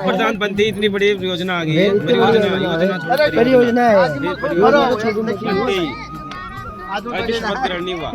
Speaker 3: प्रधान बनते ही इतनी बड़ी योजना आ गई है।
Speaker 2: परियोजना है,
Speaker 3: आज मत करनी हुआ।